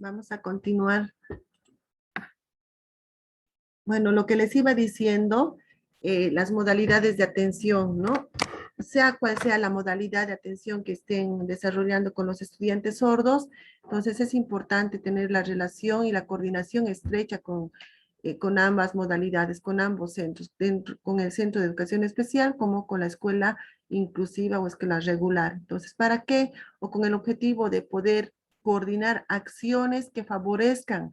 Vamos a continuar. Bueno, lo que les iba diciendo, las modalidades de atención, ¿no? Sea cual sea la modalidad de atención que estén desarrollando con los estudiantes sordos, entonces es importante tener la relación y la coordinación estrecha con ambas modalidades, con ambos centros, con el Centro de Educación Especial como con la escuela inclusiva o escuela regular. Entonces, ¿para qué? O con el objetivo de poder coordinar acciones que favorezcan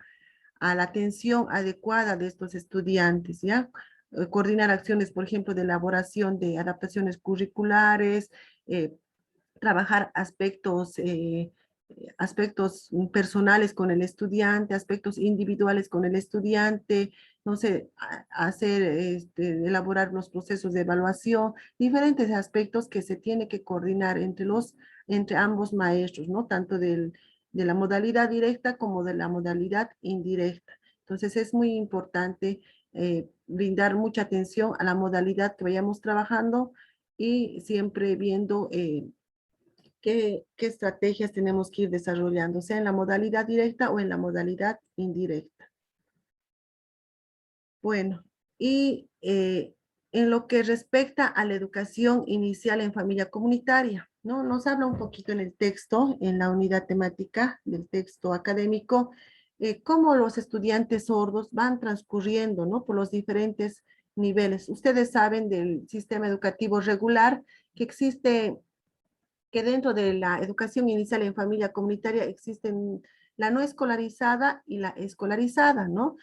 a la atención adecuada de estos estudiantes, ¿ya? Coordinar acciones, por ejemplo, de elaboración de adaptaciones curriculares, eh, trabajar aspectos personales con el estudiante, aspectos individuales con el estudiante, no sé, elaborar los procesos de evaluación, diferentes aspectos que se tiene que coordinar entre ambos maestros, ¿no? Tanto de la modalidad directa como de la modalidad indirecta. Entonces es muy importante brindar mucha atención a la modalidad que vayamos trabajando y siempre viendo qué estrategias tenemos que ir desarrollando, sea en la modalidad directa o en la modalidad indirecta. Bueno, y en lo que respecta a la educación inicial en familia comunitaria, ¿no? Nos habla un poquito en el texto, en la unidad temática del texto académico, cómo los estudiantes sordos van transcurriendo, ¿no? Por los diferentes niveles. Ustedes saben del sistema educativo regular que existe, que dentro de la educación inicial en familia comunitaria existen la no escolarizada y la escolarizada, ¿no?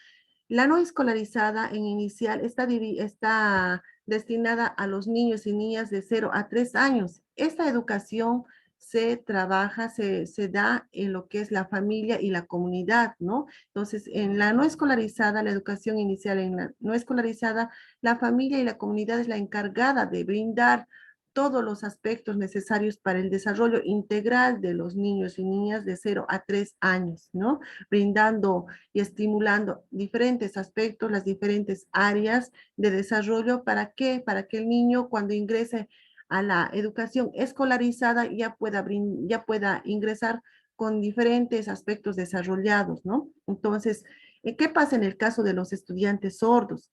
La no escolarizada en inicial está destinada a los niños y niñas de 0 a 3 años. Esta educación se trabaja, se da en lo que es la familia y la comunidad, ¿no? Entonces, en la no escolarizada, la educación inicial en la no escolarizada, la familia y la comunidad es la encargada de brindar todos los aspectos necesarios para el desarrollo integral de los niños y niñas de 0 a 3 años, ¿no? Brindando y estimulando diferentes aspectos, las diferentes áreas de desarrollo. ¿Para qué? Para que el niño cuando ingrese a la educación escolarizada ya pueda ingresar con diferentes aspectos desarrollados, ¿no? Entonces, ¿qué pasa en el caso de los estudiantes sordos?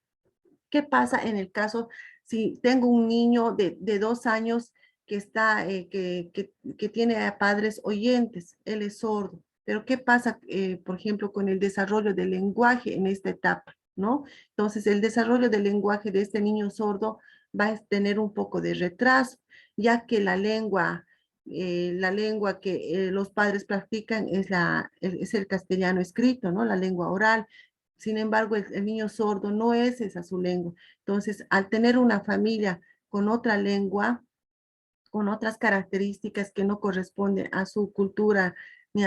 ¿Qué pasa en el caso si tengo un niño de 2 años que tiene a padres oyentes? Él es sordo. Pero ¿qué pasa, por ejemplo, con el desarrollo del lenguaje en esta etapa, ¿no? Entonces, el desarrollo del lenguaje de este niño sordo va a tener un poco de retraso, ya que la lengua que los padres practican es el castellano escrito, ¿no? La lengua oral. Sin embargo, el niño sordo no es esa su lengua. Entonces, al tener una familia con otra lengua, con otras características que no corresponden a su cultura ni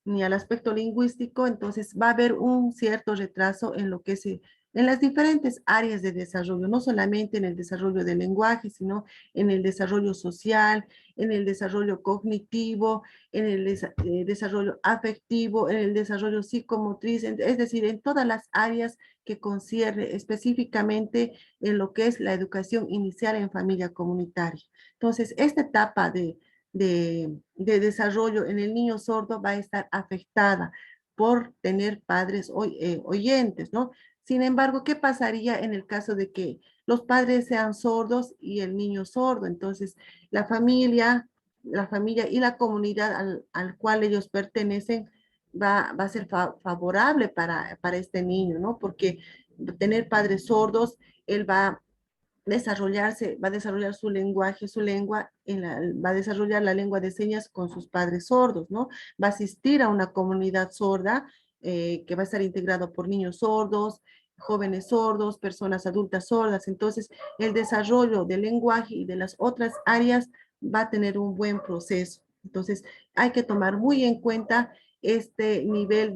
ni al aspecto lingüístico, entonces va a haber un cierto retraso en lo que en las diferentes áreas de desarrollo, no solamente en el desarrollo del lenguaje, sino en el desarrollo social, en el desarrollo cognitivo, en el desarrollo afectivo, en el desarrollo psicomotriz, es decir, en todas las áreas que concierne específicamente en lo que es la educación inicial en familia comunitaria. Entonces, esta etapa de desarrollo en el niño sordo va a estar afectada por tener padres oyentes, ¿no? Sin embargo, ¿qué pasaría en el caso de que los padres sean sordos y el niño sordo? Entonces, la familia y la comunidad al cual ellos pertenecen va a ser favorable para este niño, ¿no? Porque tener padres sordos, él va a desarrollar su lenguaje, su lengua, va a desarrollar la lengua de señas con sus padres sordos, ¿no? Va a asistir a una comunidad sorda que va a estar integrado por niños sordos, jóvenes sordos, personas adultas sordas. Entonces, el desarrollo del lenguaje y de las otras áreas va a tener un buen proceso. Entonces, hay que tomar muy en cuenta este nivel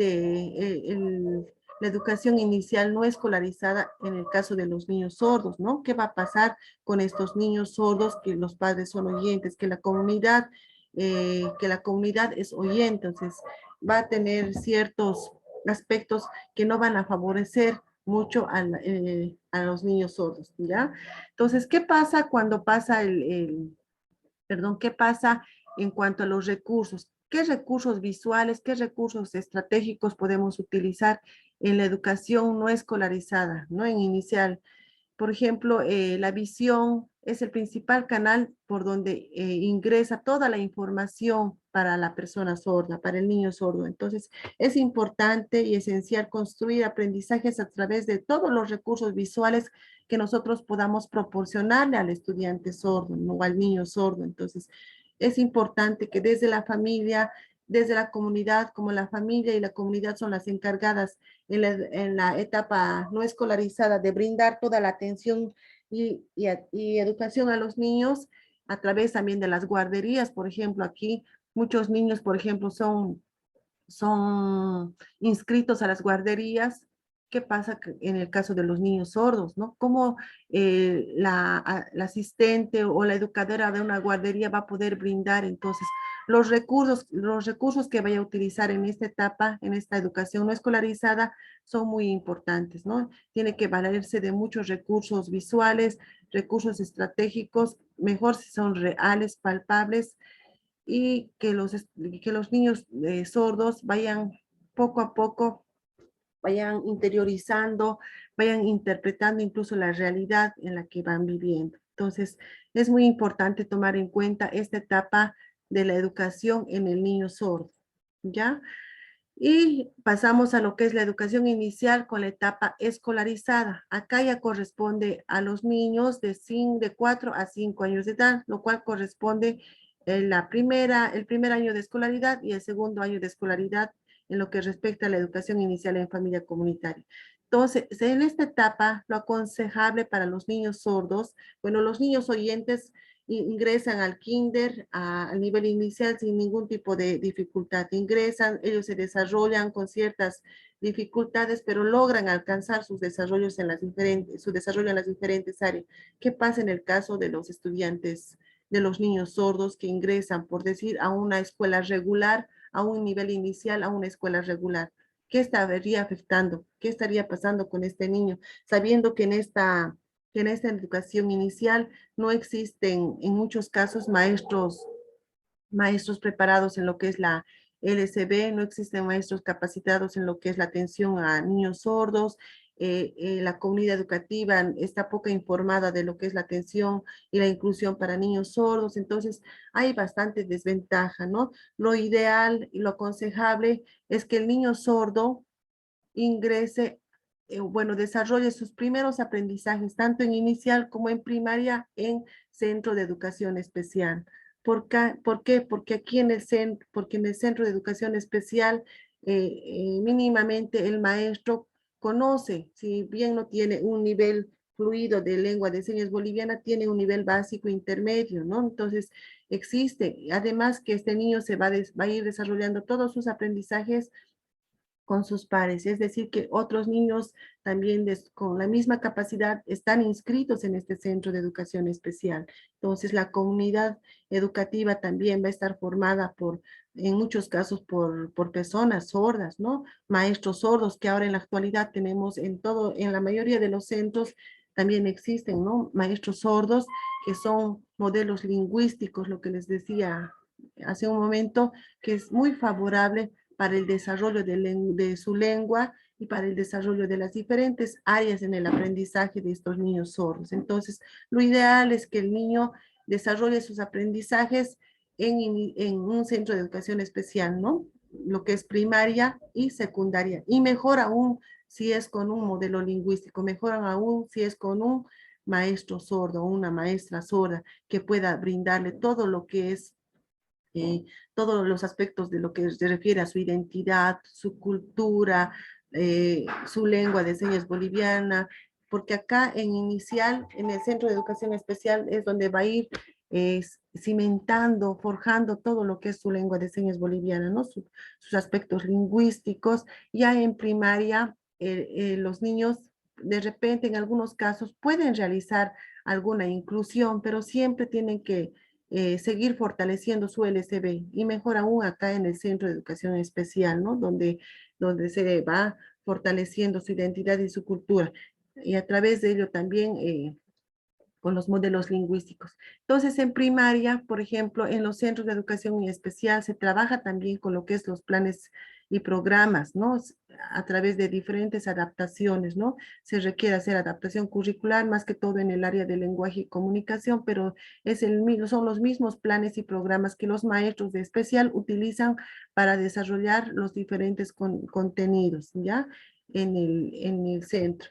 la educación inicial no escolarizada en el caso de los niños sordos, ¿no? ¿Qué va a pasar con estos niños sordos que los padres son oyentes, que la comunidad es oyente? Entonces va a tener ciertos aspectos que no van a favorecer mucho a los niños sordos, ¿ya? Entonces, ¿qué pasa cuando pasa perdón, qué pasa en cuanto a los recursos? qué recursos visuales, qué recursos estratégicos podemos utilizar en la educación no escolarizada, ¿no? En inicial. Por ejemplo, la visión es el principal canal por donde ingresa toda la información para la persona sorda, para el niño sordo. Entonces, es importante y esencial construir aprendizajes a través de todos los recursos visuales que nosotros podamos proporcionarle al estudiante sordo, ¿no? O al niño sordo. Entonces, es importante que desde la familia, desde la comunidad, como la familia y la comunidad son las encargadas en la etapa no escolarizada de brindar toda la atención y educación a los niños a través también de las guarderías. Por ejemplo, aquí muchos niños, por ejemplo, son inscritos a las guarderías. ¿Qué pasa en el caso de los niños sordos, no? ¿Cómo la asistente o la educadora de una guardería va a poder brindar entonces los recursos que vaya a utilizar en esta etapa, en esta educación no escolarizada, son muy importantes, ¿no? Tiene que valerse de muchos recursos visuales, recursos estratégicos, mejor si son reales, palpables, y que los niños sordos vayan poco a poco, vayan interiorizando, vayan interpretando incluso la realidad en la que van viviendo. Entonces, es muy importante tomar en cuenta esta etapa de la educación en el niño sordo, ¿ya? Y pasamos a lo que es la educación inicial con la etapa escolarizada. Acá ya corresponde a los niños de 4 a 5 años de edad, lo cual corresponde el primer año de escolaridad y el segundo año de escolaridad en lo que respecta a la educación inicial en familia comunitaria. Entonces, en esta etapa, lo aconsejable para los niños sordos, bueno, los niños oyentes ingresan al kinder, al nivel inicial sin ningún tipo de dificultad. Ingresan, ellos se desarrollan con ciertas dificultades, pero logran alcanzar sus desarrollos su desarrollo en las diferentes áreas. ¿Qué pasa en el caso de los estudiantes, de los niños sordos que ingresan, por decir, a una escuela regular, a un nivel inicial, a una escuela regular? ¿Qué estaría afectando? ¿Qué estaría pasando con este niño? Sabiendo que en esta educación inicial no existen en muchos casos maestros preparados en lo que es la LSB, no existen maestros capacitados en lo que es la atención a niños sordos, la comunidad educativa está poco informada de lo que es la atención y la inclusión para niños sordos, entonces hay bastante desventaja, ¿no? Lo ideal y lo aconsejable es que el niño sordo ingrese, bueno, desarrolle sus primeros aprendizajes, tanto en inicial como en primaria, en centro de educación especial. ¿Por qué? Porque aquí porque en el centro de educación especial, mínimamente el maestro conoce, si bien no tiene un nivel fluido de lengua de señas boliviana, tiene un nivel básico intermedio, ¿no? Entonces, existe, además que este niño va a ir desarrollando todos sus aprendizajes con sus pares, es decir, que otros niños también con la misma capacidad están inscritos en este centro de educación especial. Entonces, la comunidad educativa también va a estar formada en muchos casos, por personas sordas, ¿no? Maestros sordos que ahora en la actualidad tenemos en la mayoría de los centros también existen, ¿no? Maestros sordos que son modelos lingüísticos, lo que les decía hace un momento, que es muy favorable para el desarrollo de su lengua y para el desarrollo de las diferentes áreas en el aprendizaje de estos niños sordos. Entonces, lo ideal es que el niño desarrolle sus aprendizajes en un centro de educación especial, ¿no? Lo que es primaria y secundaria. Y mejor aún si es con un modelo lingüístico, mejor aún si es con un maestro sordo o una maestra sorda que pueda brindarle todo lo que es todos los aspectos de lo que se refiere a su identidad, su cultura, su lengua de señas boliviana, porque acá en inicial, en el Centro de Educación Especial, es donde va a ir cimentando, forjando todo lo que es su lengua de señas boliviana, ¿no? Sus aspectos lingüísticos. Ya en primaria, los niños de repente en algunos casos pueden realizar alguna inclusión, pero siempre tienen que seguir fortaleciendo su LCB y mejor aún acá en el Centro de Educación Especial, ¿no? Donde se va fortaleciendo su identidad y su cultura. Y a través de ello también con los modelos lingüísticos. Entonces, en primaria, por ejemplo, en los centros de educación especial se trabaja también con lo que es los planes y programas, ¿no? A través de diferentes adaptaciones, ¿no? Se requiere hacer adaptación curricular, más que todo en el área de lenguaje y comunicación, pero son los mismos planes y programas que los maestros de especial utilizan para desarrollar los diferentes contenidos, ¿ya? En el centro.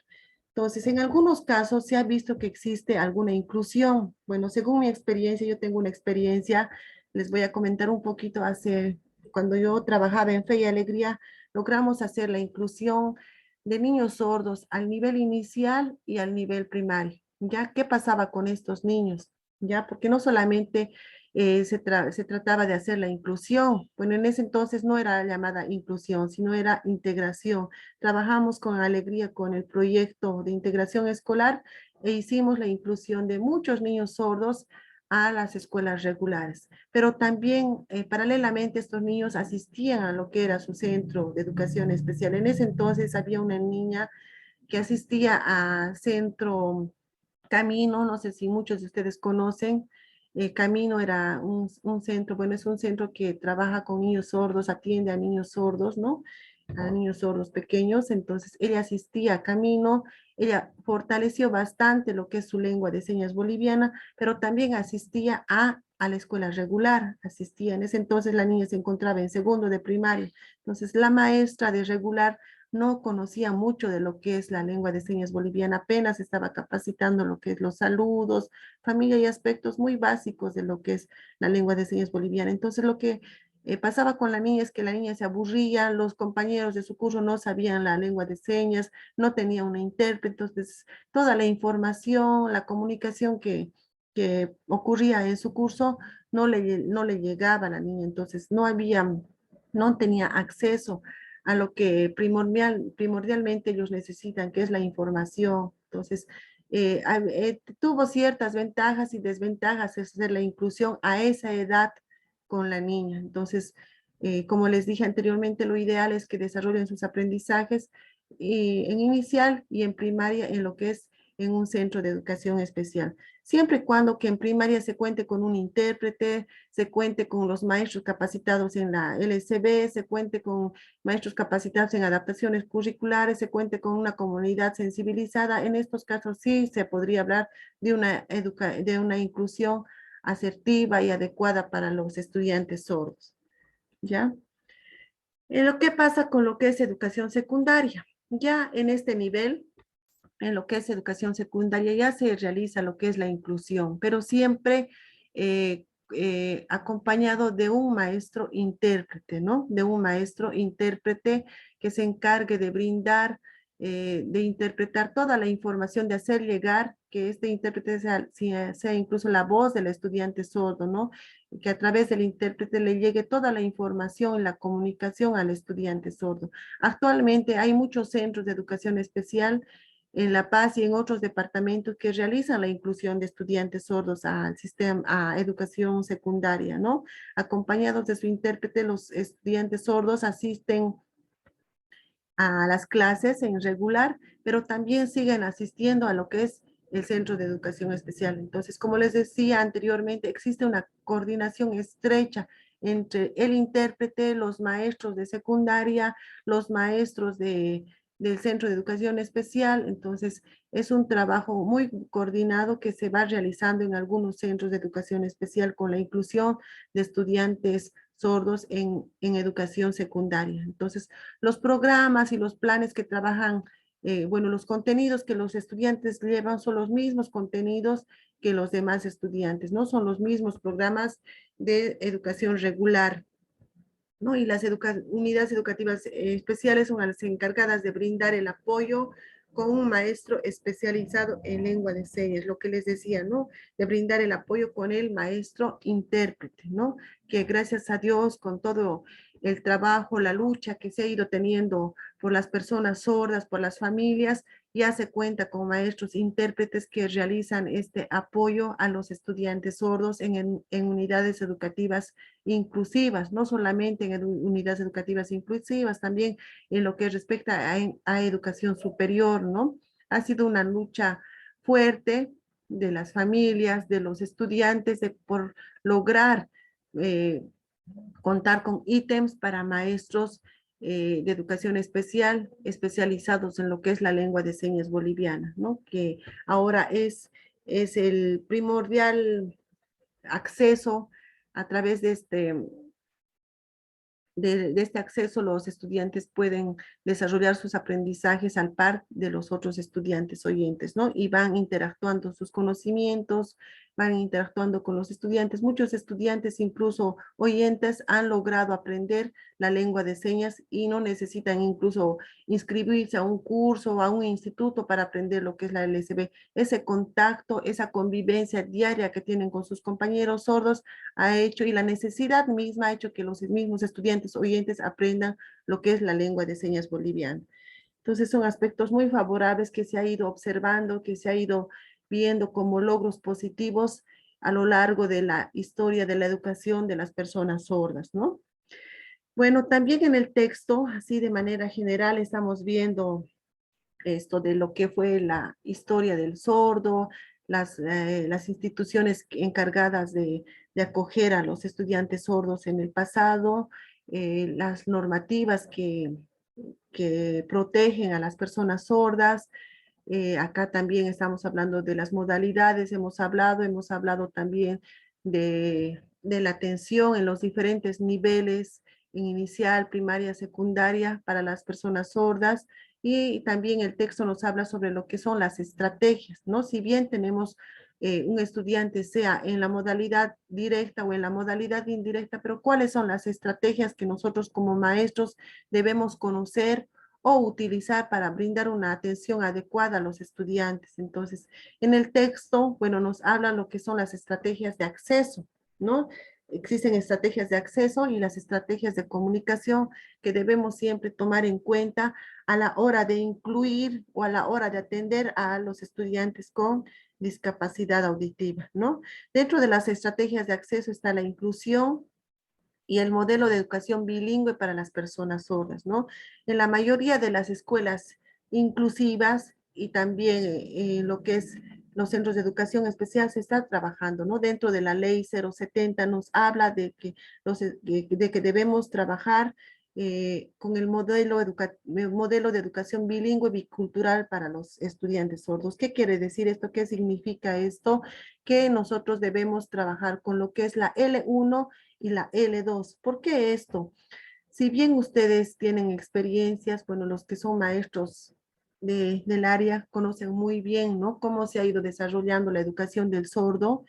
Entonces, en algunos casos se ha visto que existe alguna inclusión. Bueno, según mi experiencia, yo tengo una experiencia, les voy a comentar un poquito cuando yo trabajaba en Fe y Alegría, logramos hacer la inclusión de niños sordos al nivel inicial y al nivel primario. ¿Ya? ¿Qué pasaba con estos niños? ¿Ya? Porque no solamente se trataba de hacer la inclusión. Bueno, en ese entonces no era llamada inclusión, sino era integración. Trabajamos con alegría con el proyecto de integración escolar e hicimos la inclusión de muchos niños sordos a las escuelas regulares. Pero también, paralelamente, estos niños asistían a lo que era su centro de educación especial. En ese entonces había una niña que asistía a centro Camino, no sé si muchos de ustedes conocen. Camino era un centro, bueno, es un centro que trabaja con niños sordos, atiende a niños sordos, ¿no? A niños sordos pequeños. Entonces, ella asistía a Camino, ella fortaleció bastante lo que es su lengua de señas boliviana, pero también asistía a la escuela regular, asistía. En ese entonces la niña se encontraba en segundo de primaria. Entonces, la maestra de regular no conocía mucho de lo que es la lengua de señas boliviana, apenas estaba capacitando lo que es los saludos, familia y aspectos muy básicos de lo que es la lengua de señas boliviana. Entonces lo que pasaba con la niña es que la niña se aburría, los compañeros de su curso no sabían la lengua de señas, no tenía una intérprete, entonces toda la información, la comunicación que ocurría en su curso no le llegaba a la niña, entonces no tenía acceso a lo que primordialmente ellos necesitan, que es la información. Entonces, tuvo ciertas ventajas y desventajas hacer la inclusión a esa edad con la niña. Entonces, como les dije anteriormente, lo ideal es que desarrollen sus aprendizajes en inicial y en primaria en lo que es en un centro de educación especial. Siempre y cuando que en primaria se cuente con un intérprete, se cuente con los maestros capacitados en la LCB, se cuente con maestros capacitados en adaptaciones curriculares, se cuente con una comunidad sensibilizada. En estos casos sí se podría hablar de una inclusión asertiva y adecuada para los estudiantes sordos, ¿ya? Lo que pasa con lo que es educación secundaria. Ya en este nivel, en lo que es educación secundaria, ya se realiza lo que es la inclusión, pero siempre acompañado de un maestro intérprete, ¿no? De un maestro intérprete que se encargue de brindar, de interpretar toda la información, de hacer llegar que este intérprete sea incluso la voz del estudiante sordo, ¿no? Que a través del intérprete le llegue toda la información, la comunicación al estudiante sordo. Actualmente hay muchos centros de educación especial en La Paz y en otros departamentos que realizan la inclusión de estudiantes sordos al sistema, a educación secundaria, ¿no? Acompañados de su intérprete, los estudiantes sordos asisten a las clases en regular, pero también siguen asistiendo a lo que es el centro de educación especial. Entonces, como les decía anteriormente, existe una coordinación estrecha entre el intérprete, los maestros de secundaria, los maestros del centro de educación especial. Entonces, es un trabajo muy coordinado que se va realizando en algunos centros de educación especial con la inclusión de estudiantes sordos en educación secundaria. Entonces, los programas y los planes que trabajan, bueno, los contenidos que los estudiantes llevan son los mismos contenidos que los demás estudiantes, ¿no? Son los mismos programas de educación regular, ¿no? Y las unidades educativas especiales son las encargadas de brindar el apoyo con un maestro especializado en lengua de señas, lo que les decía, ¿no? De brindar el apoyo con el maestro intérprete, ¿no? Que gracias a Dios, con todo el trabajo, la lucha que se ha ido teniendo por las personas sordas, por las familias, ya se cuenta con maestros intérpretes que realizan este apoyo a los estudiantes sordos en unidades educativas inclusivas, no solamente en unidades educativas inclusivas, también en lo que respecta a educación superior, ¿no? Ha sido una lucha fuerte, de las familias, de los estudiantes, por lograr contar con ítems para maestros de educación especial, especializados en lo que es la lengua de señas boliviana, ¿no? Que ahora es el primordial acceso a través de este acceso, los estudiantes pueden desarrollar sus aprendizajes al par de los otros estudiantes oyentes, ¿no? Y van interactuando sus conocimientos, van interactuando con los estudiantes. Muchos estudiantes, incluso oyentes, han logrado aprender la lengua de señas y no necesitan incluso inscribirse a un curso o a un instituto para aprender lo que es la LSB. Ese contacto, esa convivencia diaria que tienen con sus compañeros sordos ha hecho, y la necesidad misma ha hecho que los mismos estudiantes oyentes aprendan lo que es la lengua de señas boliviana. Entonces son aspectos muy favorables que se ha ido observando, que se ha ido viendo como logros positivos a lo largo de la historia de la educación de las personas sordas, ¿no? Bueno, también en el texto, así de manera general, estamos viendo esto de lo que fue la historia del sordo, las instituciones encargadas de acoger a los estudiantes sordos en el pasado, las normativas que protegen a las personas sordas. Acá también estamos hablando de las modalidades, hemos hablado también de la atención en los diferentes niveles, en inicial, primaria, secundaria, para las personas sordas, y también el texto nos habla sobre lo que son las estrategias, ¿no? Si bien tenemos un estudiante, sea en la modalidad directa o en la modalidad indirecta, pero ¿cuáles son las estrategias que nosotros como maestros debemos conocer o utilizar para brindar una atención adecuada a los estudiantes? Entonces, en el texto, bueno, nos habla lo que son las estrategias de acceso, ¿no? Existen estrategias de acceso y las estrategias de comunicación que debemos siempre tomar en cuenta a la hora de incluir o a la hora de atender a los estudiantes con discapacidad auditiva, ¿no? Dentro de las estrategias de acceso está la inclusión y el modelo de educación bilingüe para las personas sordas, ¿no? En la mayoría de las escuelas inclusivas y también lo que es los centros de educación especial se está trabajando, ¿no? Dentro de la ley 070 nos habla de que debemos trabajar con el modelo de educación bilingüe bicultural para los estudiantes sordos. ¿Qué quiere decir esto? ¿Qué significa esto? Que nosotros debemos trabajar con lo que es la L1 y la L2. ¿Por qué esto? Si bien ustedes tienen experiencias, bueno, los que son maestros del área conocen muy bien, ¿no? Cómo se ha ido desarrollando la educación del sordo,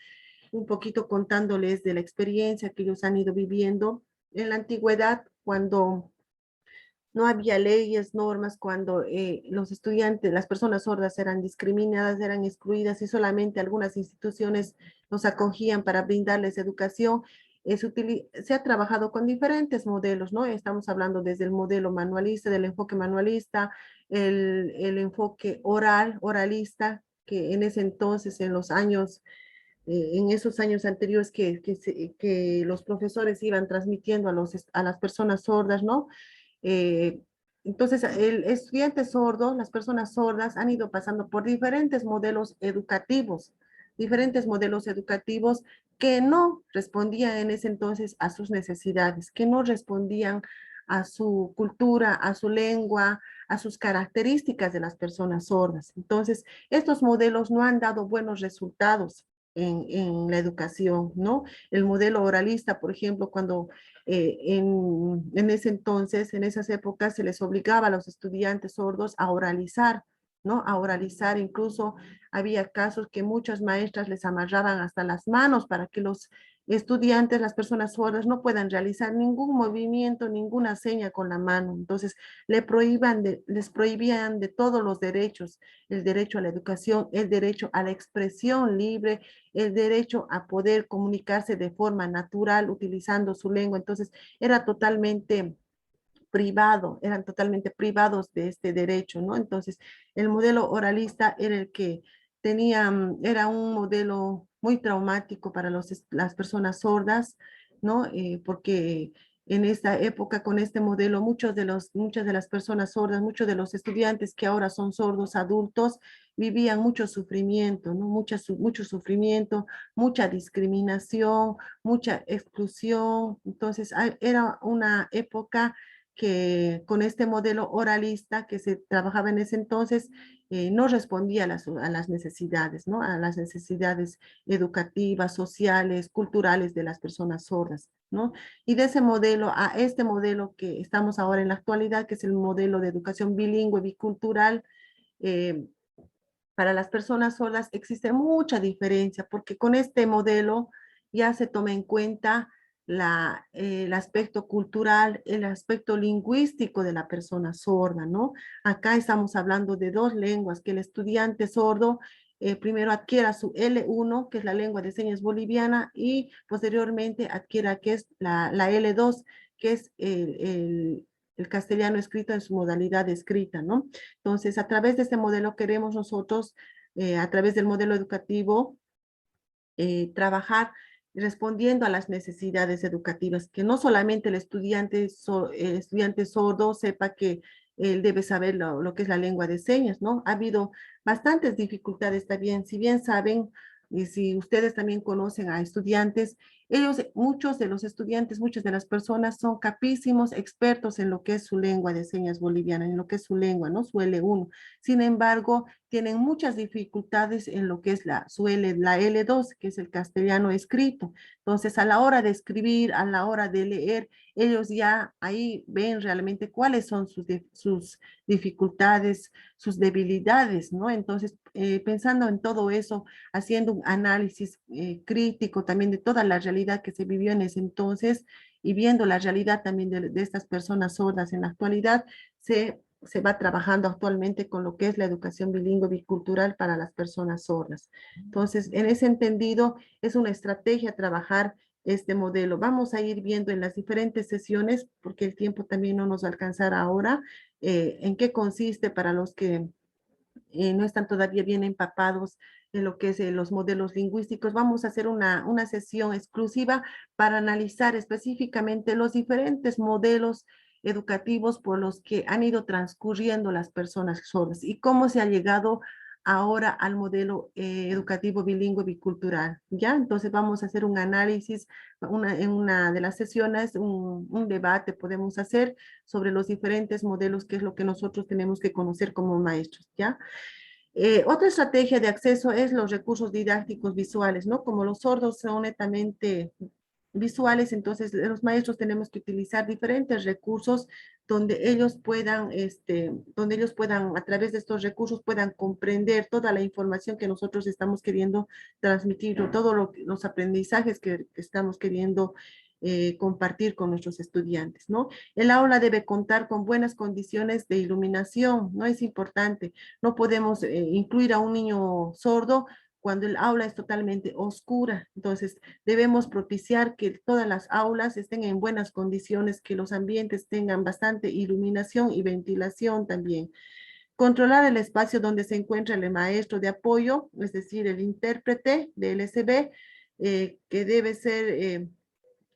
un poquito contándoles de la experiencia que ellos han ido viviendo en la antigüedad, cuando no había leyes, normas, cuando los estudiantes, las personas sordas eran discriminadas, eran excluidas y solamente algunas instituciones los acogían para brindarles educación. Se ha trabajado con diferentes modelos, ¿no? Estamos hablando desde el modelo manualista, del enfoque manualista, el enfoque oralista, que en ese entonces, en esos años anteriores que los profesores iban transmitiendo a las personas sordas, ¿no? Eh, entonces, el estudiante sordo, las personas sordas han ido pasando por diferentes modelos educativos que no respondían en ese entonces a sus necesidades, que no respondían a su cultura, a su lengua, a sus características de las personas sordas. Entonces, estos modelos no han dado buenos resultados en la educación, ¿no? El modelo oralista, por ejemplo, cuando en ese entonces, en esas épocas, se les obligaba a los estudiantes sordos a oralizar, ¿no? A oralizar, incluso había casos que muchas maestras les amarraban hasta las manos para que los estudiantes, las personas sordas, no puedan realizar ningún movimiento, ninguna seña con la mano. Entonces, les prohibían de todos los derechos, el derecho a la educación, el derecho a la expresión libre, el derecho a poder comunicarse de forma natural utilizando su lengua. Entonces, era totalmente eran totalmente privados de este derecho, ¿no? Entonces, el modelo oralista era el que era un modelo muy traumático para las personas sordas, ¿no? Porque en esta época con este modelo, muchas de las personas sordas, muchos de los estudiantes que ahora son sordos adultos, vivían mucho sufrimiento, ¿no? Mucho sufrimiento, mucha discriminación, mucha exclusión. Entonces, era una época que con este modelo oralista que se trabajaba en ese entonces, no respondía a las necesidades, ¿no? A las necesidades educativas, sociales, culturales de las personas sordas, ¿no? Y de ese modelo a este modelo que estamos ahora en la actualidad, que es el modelo de educación bilingüe, bicultural, eh, para las personas sordas existe mucha diferencia, porque con este modelo ya se toma en cuenta el aspecto cultural, el aspecto lingüístico de la persona sorda, ¿no? Acá estamos hablando de dos lenguas, que el estudiante sordo primero adquiera su L1, que es la lengua de señas boliviana, y posteriormente adquiera que es la L2, que es el castellano escrito en su modalidad escrita, ¿no? Entonces, a través de este modelo queremos nosotros, a través del modelo educativo, trabajar respondiendo a las necesidades educativas, que no solamente el estudiante sordo sepa que él debe saber lo que es la lengua de señas, ¿no? Ha habido bastantes dificultades también, si bien saben, y si ustedes también conocen a estudiantes, muchos de los estudiantes, muchas de las personas son capísimos, expertos en lo que es su lengua de señas boliviana, en lo que es su lengua, ¿no? Su L1. Sin embargo, tienen muchas dificultades en lo que es la L2, que es el castellano escrito. Entonces, a la hora de escribir, a la hora de leer, ellos ya ahí ven realmente cuáles son sus dificultades, sus debilidades, ¿no? Entonces, pensando en todo eso, haciendo un análisis crítico también de toda la realidad que se vivió en ese entonces y viendo la realidad también de estas personas sordas en la actualidad, se va trabajando actualmente con lo que es la educación bilingüe bicultural para las personas sordas. Entonces, en ese entendido, es una estrategia trabajar este modelo. Vamos a ir viendo en las diferentes sesiones, porque el tiempo también no nos alcanzará ahora, en qué consiste para los que no están todavía bien empapados en lo que es los modelos lingüísticos. Vamos a hacer una sesión exclusiva para analizar específicamente los diferentes modelos educativos por los que han ido transcurriendo las personas sordas y cómo se ha llegado ahora al modelo educativo bilingüe bicultural, ¿ya? Entonces vamos a hacer un análisis, en una de las sesiones, un debate podemos hacer sobre los diferentes modelos, que es lo que nosotros tenemos que conocer como maestros, ¿ya? Otra estrategia de acceso es los recursos didácticos visuales, ¿no? Como los sordos son netamente visuales, entonces los maestros tenemos que utilizar diferentes recursos donde ellos puedan, a través de estos recursos, puedan comprender toda la información que nosotros estamos queriendo transmitir, o todos los aprendizajes que estamos queriendo compartir con nuestros estudiantes, ¿no? El aula debe contar con buenas condiciones de iluminación, ¿no? Es importante. No podemos incluir a un niño sordo cuando el aula es totalmente oscura. Entonces, debemos propiciar que todas las aulas estén en buenas condiciones, que los ambientes tengan bastante iluminación y ventilación también. Controlar el espacio donde se encuentra el maestro de apoyo, es decir, el intérprete de LSB, que debe ser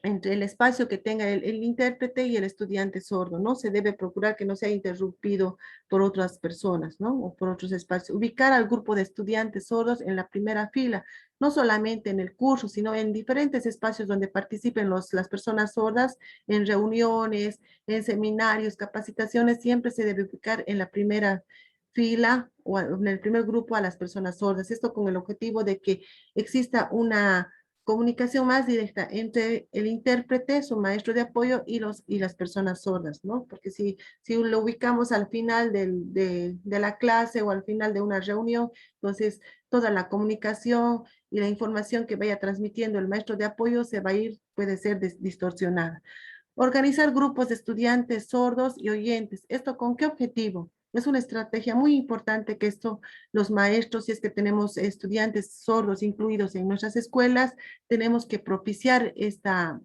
entre el espacio que tenga el intérprete y el estudiante sordo, ¿no? Se debe procurar que no sea interrumpido por otras personas, ¿no? O por otros espacios. Ubicar al grupo de estudiantes sordos en la primera fila, no solamente en el curso, sino en diferentes espacios donde participen las personas sordas, en reuniones, en seminarios, capacitaciones, siempre se debe ubicar en la primera fila o en el primer grupo a las personas sordas. Esto con el objetivo de que exista una comunicación más directa entre el intérprete, su maestro de apoyo y las personas sordas, ¿no? Porque si lo ubicamos al final de la clase o al final de una reunión, entonces toda la comunicación y la información que vaya transmitiendo el maestro de apoyo se va a ir, puede ser distorsionada. Organizar grupos de estudiantes sordos y oyentes. ¿Esto con qué objetivo? Es una estrategia muy importante que esto, los maestros, si es que tenemos estudiantes sordos incluidos en nuestras escuelas, tenemos que propiciar esta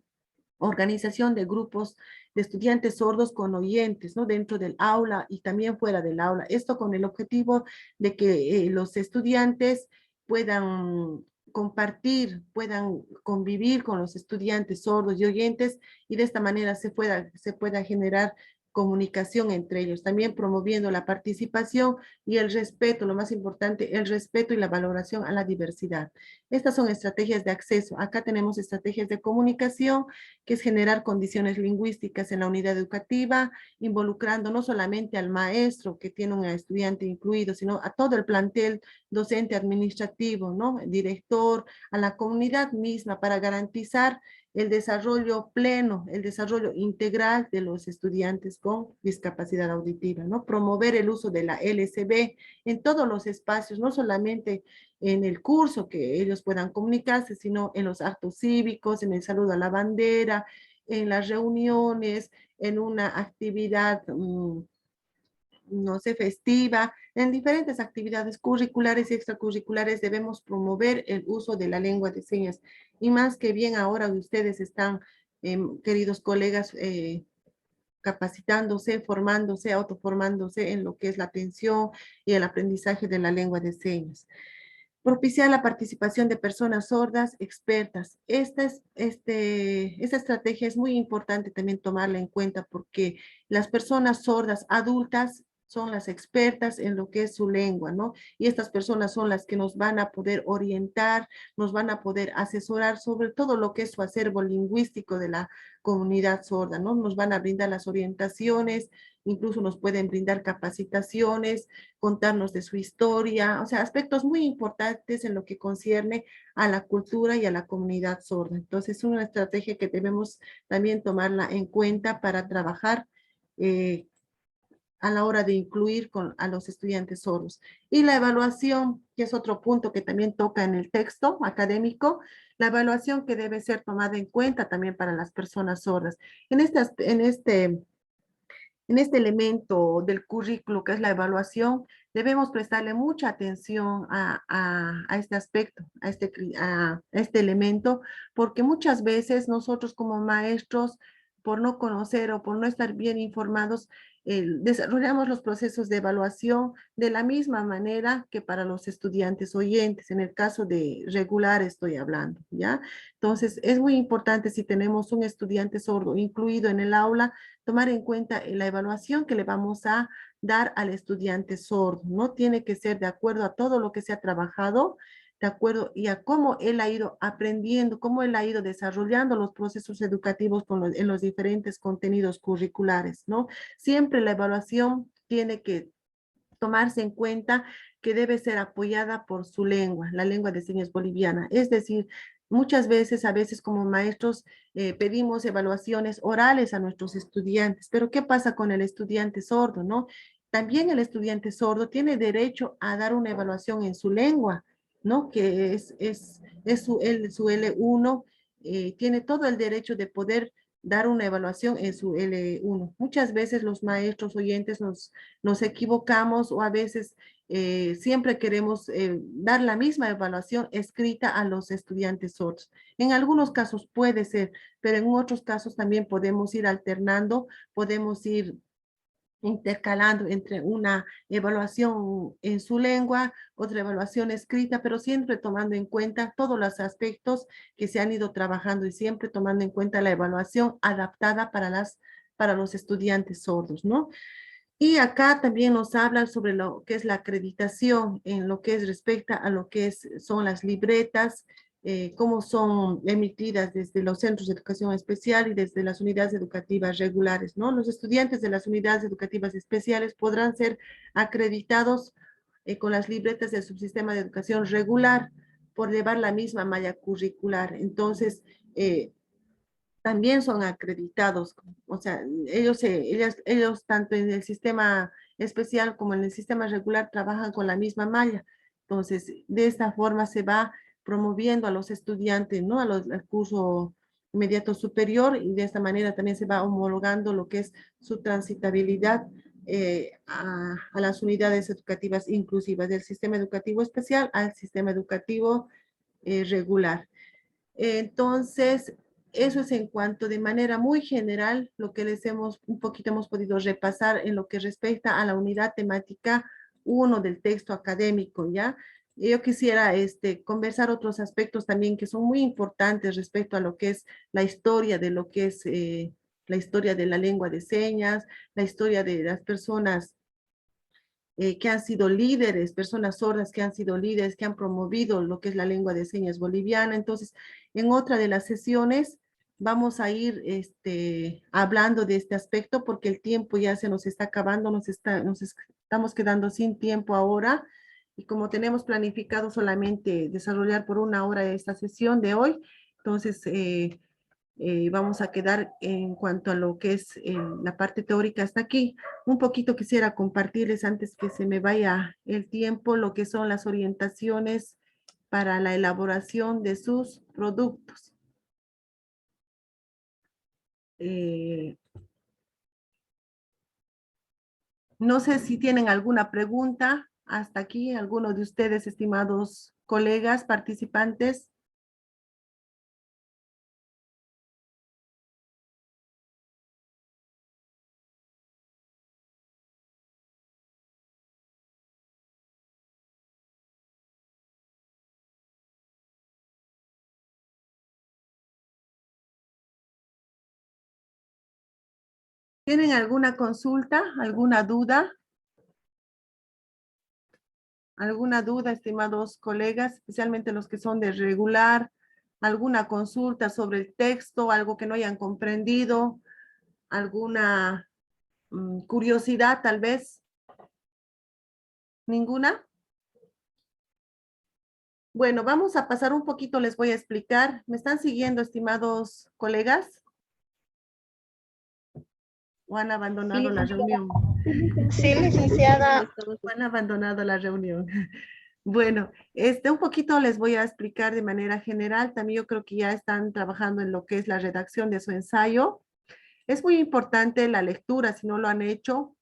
organización de grupos de estudiantes sordos con oyentes, ¿no? Dentro del aula y también fuera del aula. Esto con el objetivo de que los estudiantes puedan compartir, puedan convivir con los estudiantes sordos y oyentes y de esta manera se pueda generar comunicación entre ellos, también promoviendo la participación y el respeto, lo más importante, el respeto y la valoración a la diversidad. Estas son estrategias de acceso. Acá tenemos estrategias de comunicación, que es generar condiciones lingüísticas en la unidad educativa, involucrando no solamente al maestro que tiene un estudiante incluido, sino a todo el plantel docente administrativo, ¿no? El director, a la comunidad misma para garantizar el desarrollo pleno, el desarrollo integral de los estudiantes con discapacidad auditiva, ¿no? Promover el uso de la LCB en todos los espacios, no solamente en el curso que ellos puedan comunicarse, sino en los actos cívicos, en el saludo a la bandera, en las reuniones, en una actividad no sé, festiva, en diferentes actividades curriculares y extracurriculares debemos promover el uso de la lengua de señas. Y más que bien ahora ustedes están, queridos colegas, capacitándose, formándose, autoformándose en lo que es la atención y el aprendizaje de la lengua de señas. Propiciar la participación de personas sordas expertas. Esta estrategia es muy importante también tomarla en cuenta porque las personas sordas adultas son las expertas en lo que es su lengua, ¿no? Y estas personas son las que nos van a poder orientar, nos van a poder asesorar sobre todo lo que es su acervo lingüístico de la comunidad sorda, ¿no? Nos van a brindar las orientaciones, incluso nos pueden brindar capacitaciones, contarnos de su historia, o sea, aspectos muy importantes en lo que concierne a la cultura y a la comunidad sorda. Entonces, es una estrategia que debemos también tomarla en cuenta para trabajar eh, a la hora de incluir a los estudiantes sordos. Y la evaluación, que es otro punto que también toca en el texto académico, la evaluación que debe ser tomada en cuenta también para las personas sordas. En este elemento del currículo, que es la evaluación, debemos prestarle mucha atención a este aspecto, a este elemento, porque muchas veces nosotros como maestros, por no conocer o por no estar bien informados, desarrollamos los procesos de evaluación de la misma manera que para los estudiantes oyentes, en el caso de regular estoy hablando, ¿ya? Entonces, es muy importante si tenemos un estudiante sordo incluido en el aula, tomar en cuenta la evaluación que le vamos a dar al estudiante sordo. No tiene que ser de acuerdo a todo lo que se ha trabajado, de acuerdo y a cómo él ha ido aprendiendo, cómo él ha ido desarrollando los procesos educativos en los diferentes contenidos curriculares, ¿no? Siempre la evaluación tiene que tomarse en cuenta que debe ser apoyada por su lengua, la lengua de señas boliviana. Es decir, muchas veces, a veces como maestros, pedimos evaluaciones orales a nuestros estudiantes, pero ¿qué pasa con el estudiante sordo, no? También el estudiante sordo tiene derecho a dar una evaluación en su lengua, ¿no? Que es su L1, tiene todo el derecho de poder dar una evaluación en su L1. Muchas veces los maestros oyentes nos equivocamos o a veces siempre queremos dar la misma evaluación escrita a los estudiantes sordos. En algunos casos puede ser, pero en otros casos también podemos ir alternando, podemos ir intercalando entre una evaluación en su lengua, otra evaluación escrita, pero siempre tomando en cuenta todos los aspectos que se han ido trabajando y siempre tomando en cuenta la evaluación adaptada para los estudiantes sordos, ¿no? Y acá también nos habla sobre lo que es la acreditación en lo que es respecto a lo que son las libretas, cómo son emitidas desde los centros de educación especial y desde las unidades educativas regulares, ¿no? Los estudiantes de las unidades educativas especiales podrán ser acreditados con las libretas del subsistema de educación regular por llevar la misma malla curricular. Entonces, también son acreditados, o sea, ellos tanto en el sistema especial como en el sistema regular trabajan con la misma malla. Entonces, de esta forma se va promoviendo a los estudiantes, ¿no? Al curso inmediato superior y de esta manera también se va homologando lo que es su transitabilidad a las unidades educativas inclusivas, del sistema educativo especial al sistema educativo regular. Entonces, eso es en cuanto de manera muy general lo que un poquito hemos podido repasar en lo que respecta a la unidad temática 1 del texto académico, ¿ya? yo quisiera conversar otros aspectos también que son muy importantes respecto a lo que es la historia de lo que es la historia de la lengua de señas, la historia de las personas que han sido líderes, personas sordas que han sido líderes, que han promovido lo que es la lengua de señas boliviana. Entonces, en otra de las sesiones vamos a ir hablando de este aspecto porque el tiempo ya se nos está acabando, estamos quedando sin tiempo ahora. Y como tenemos planificado solamente desarrollar por 1 hora esta sesión de hoy, entonces vamos a quedar en cuanto a lo que es la parte teórica hasta aquí. Un poquito quisiera compartirles antes que se me vaya el tiempo lo que son las orientaciones para la elaboración de sus productos. Eh, no sé si tienen alguna pregunta hasta aquí, algunos de ustedes, estimados colegas participantes. ¿Tienen alguna consulta, alguna duda? ¿Alguna duda, estimados colegas, especialmente los que son de regular? ¿Alguna consulta sobre el texto, algo que no hayan comprendido? ¿Alguna curiosidad tal vez? ¿Ninguna? Bueno, vamos a pasar un poquito, les voy a explicar. ¿Me están siguiendo, estimados colegas? ¿O han abandonado Sí, la reunión? sí, licenciada. ¿O han abandonado la reunión? Bueno, un poquito les voy a explicar de manera general. También yo creo que ya están trabajando en lo que es la redacción de su ensayo. Es muy importante la lectura, si no lo han hecho,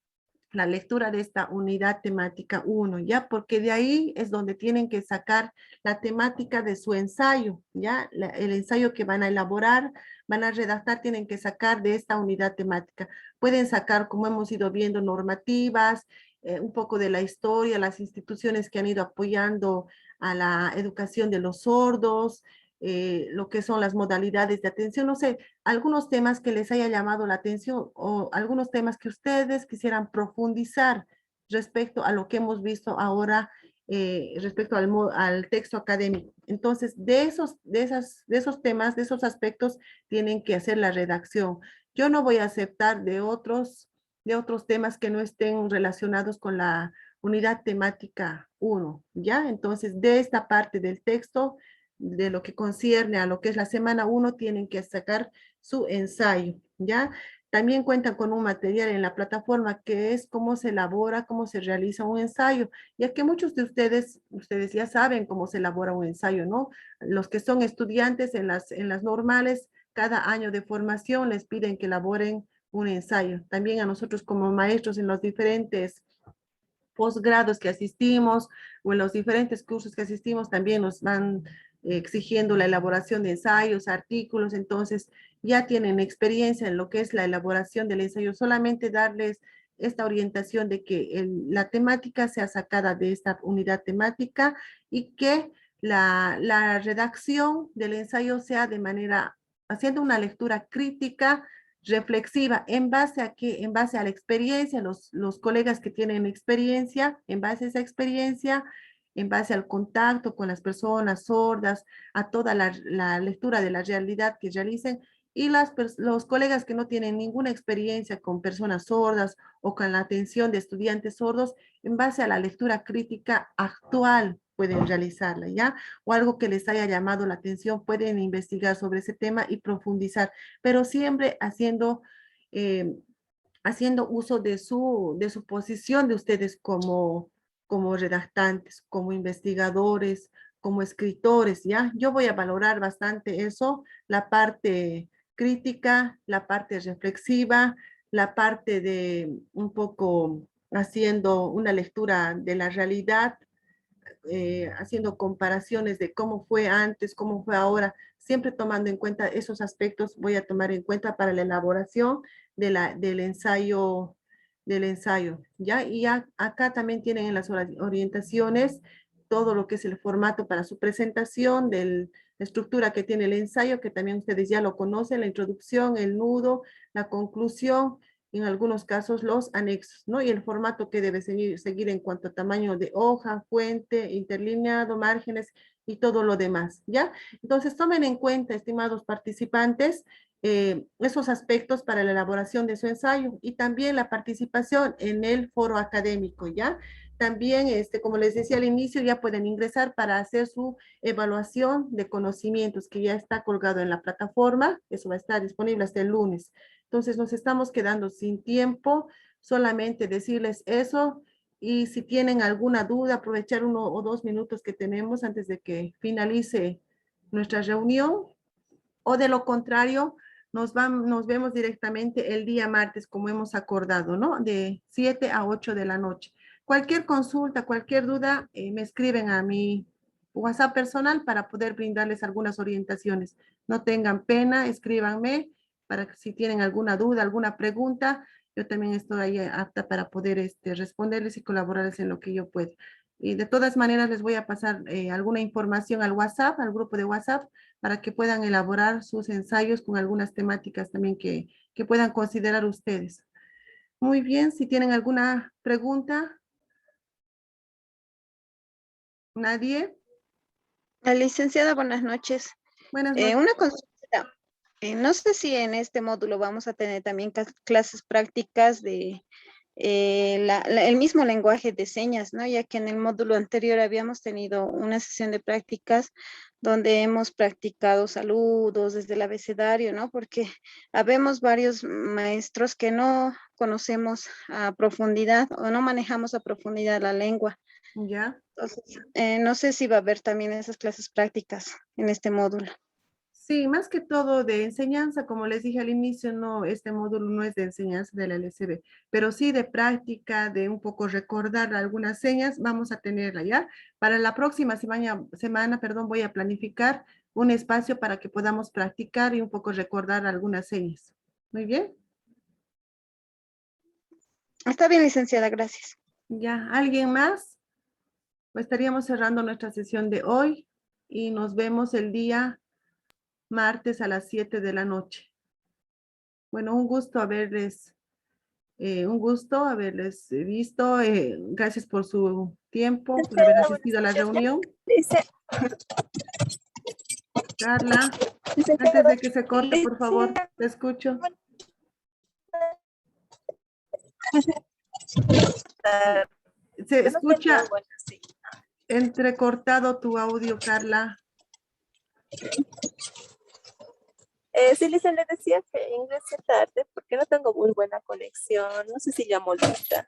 la lectura de esta unidad temática 1, ¿ya? Porque de ahí es donde tienen que sacar la temática de su ensayo, ¿ya? El ensayo que van a elaborar, van a redactar, tienen que sacar de esta unidad temática. Pueden sacar, como hemos ido viendo, normativas, un poco de la historia, las instituciones que han ido apoyando a la educación de los sordos, lo que son las modalidades de atención, no sé, algunos temas que les haya llamado la atención o algunos temas que ustedes quisieran profundizar respecto a lo que hemos visto ahora, respecto al texto académico. Entonces, de esos temas, de esos aspectos, tienen que hacer la redacción. Yo no voy a aceptar de otros temas que no estén relacionados con la unidad temática 1, ¿ya? Entonces, de esta parte del texto, de lo que concierne a lo que es la semana 1, tienen que sacar su ensayo, ¿ya? También cuentan con un material en la plataforma que es cómo se elabora, cómo se realiza un ensayo, ya que muchos de ustedes ya saben cómo se elabora un ensayo, ¿no? Los que son estudiantes en las normales, cada año de formación les piden que elaboren un ensayo. También a nosotros como maestros en los diferentes posgrados que asistimos o en los diferentes cursos que asistimos también nos van exigiendo la elaboración de ensayos, artículos, entonces ya tienen experiencia en lo que es la elaboración del ensayo, solamente darles esta orientación de que la temática sea sacada de esta unidad temática y que la redacción del ensayo sea de manera, haciendo una lectura crítica, reflexiva, ¿en base a qué? En base a la experiencia, los colegas que tienen experiencia, en base a esa experiencia, en base al contacto con las personas sordas, a toda la lectura de la realidad que realicen, y los colegas que no tienen ninguna experiencia con personas sordas o con la atención de estudiantes sordos, en base a la lectura crítica actual pueden realizarla, ¿ya? O algo que les haya llamado la atención, pueden investigar sobre ese tema y profundizar, pero siempre eh, haciendo uso de su posición de ustedes como redactantes, como investigadores, como escritores, ¿ya? Yo voy a valorar bastante eso, la parte crítica, la parte reflexiva, la parte de un poco haciendo una lectura de la realidad, haciendo comparaciones de cómo fue antes, cómo fue ahora, siempre tomando en cuenta esos aspectos, voy a tomar en cuenta para la elaboración del ensayo, ¿ya? Y acá también tienen en las orientaciones todo lo que es el formato para su presentación, de la estructura que tiene el ensayo, que también ustedes ya lo conocen, la introducción, el nudo, la conclusión, en algunos casos los anexos, ¿no? Y el formato que debe seguir en cuanto a tamaño de hoja, fuente, interlineado, márgenes y todo lo demás, ¿ya? Entonces tomen en cuenta, estimados participantes, esos aspectos para la elaboración de su ensayo y también la participación en el foro académico, ¿ya? También, como les decía al inicio, ya pueden ingresar para hacer su evaluación de conocimientos que ya está colgado en la plataforma. Eso va a estar disponible hasta el lunes. Entonces, nos estamos quedando sin tiempo. Solamente decirles eso. Y si tienen alguna duda, aprovechar 1 o 2 minutos que tenemos antes de que finalice nuestra reunión. O de lo contrario, nos vemos directamente el día martes, como hemos acordado, ¿no? De 7 a 8 de la noche. Cualquier consulta, cualquier duda, me escriben a mi WhatsApp personal para poder brindarles algunas orientaciones. No tengan pena, escríbanme para que si tienen alguna duda, alguna pregunta, yo también estoy ahí apta para poder responderles y colaborarles en lo que yo pueda. Y de todas maneras les voy a pasar alguna información al WhatsApp, al grupo de WhatsApp, para que puedan elaborar sus ensayos con algunas temáticas también que puedan considerar ustedes. Muy bien, si tienen alguna pregunta. ¿Nadie? La licenciada, buenas noches. Buenas noches. Una consulta. No sé si en este módulo vamos a tener también clases prácticas de el mismo lenguaje de señas, ¿no? Ya que en el módulo anterior habíamos tenido una sesión de prácticas donde hemos practicado saludos desde el abecedario, ¿no? Porque habemos varios maestros que no conocemos a profundidad o no manejamos a profundidad la lengua. ¿Ya? Entonces, no sé si va a haber también esas clases prácticas en este módulo. Sí, más que todo de enseñanza, como les dije al inicio, no, este módulo no es de enseñanza de la LCB, pero sí de práctica, de un poco recordar algunas señas, vamos a tenerla ya. Para la próxima semana, perdón, voy a planificar un espacio para que podamos practicar y un poco recordar algunas señas. Muy bien. Está bien, licenciada, gracias. Ya, ¿alguien más? Pues estaríamos cerrando nuestra sesión de hoy y nos vemos el día martes a las 7 de la noche. Bueno, un gusto haberles visto. Gracias por su tiempo, por haber asistido a la reunión. Carla, antes de que se corte, por favor, te escucho. Se escucha entrecortado tu audio, Carla. Sí, Lisa, le decía que ingrese tarde porque no tengo muy buena conexión. No sé si ya molesta.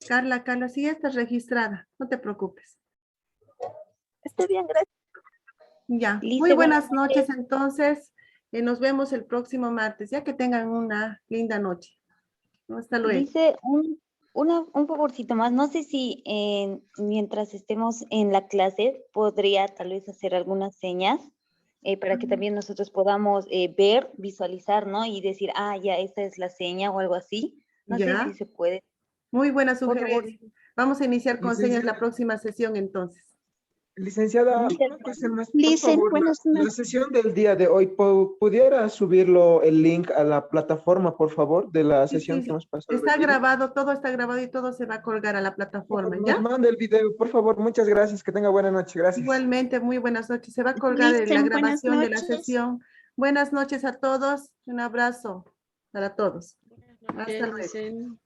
Carla, sí ya estás registrada, no te preocupes. Está bien, gracias. Ya, Lice, muy buenas noches entonces. Nos vemos el próximo martes, ya que tengan una linda noche. Hasta luego. Lice, un favorcito más. No sé si mientras estemos en la clase podría tal vez hacer algunas señas para que también nosotros podamos ver, visualizar, ¿no? Y decir, ah, ya, esta es la seña o algo así. No sé Ya. si se puede. Muy buena Por favor. sugerencia. Vamos a iniciar con señas la próxima sesión entonces. Licenciada, una cosa más, por Lice, favor, buenas la noches. sesión del día de hoy, ¿pudiera subirlo el link a la plataforma, por favor, de la Sí, sesión sí, que hemos pasado está hoy día? grabado, todo está grabado y todo se va a colgar a la plataforma, Nos ¿ya? manda el video, por favor, muchas gracias, que tenga buena noche, gracias. Igualmente, muy buenas noches. Se va a colgar Lice, la buenas grabación de la noches. sesión. Buenas noches a todos. Un abrazo para todos. Hasta luego. Dicen.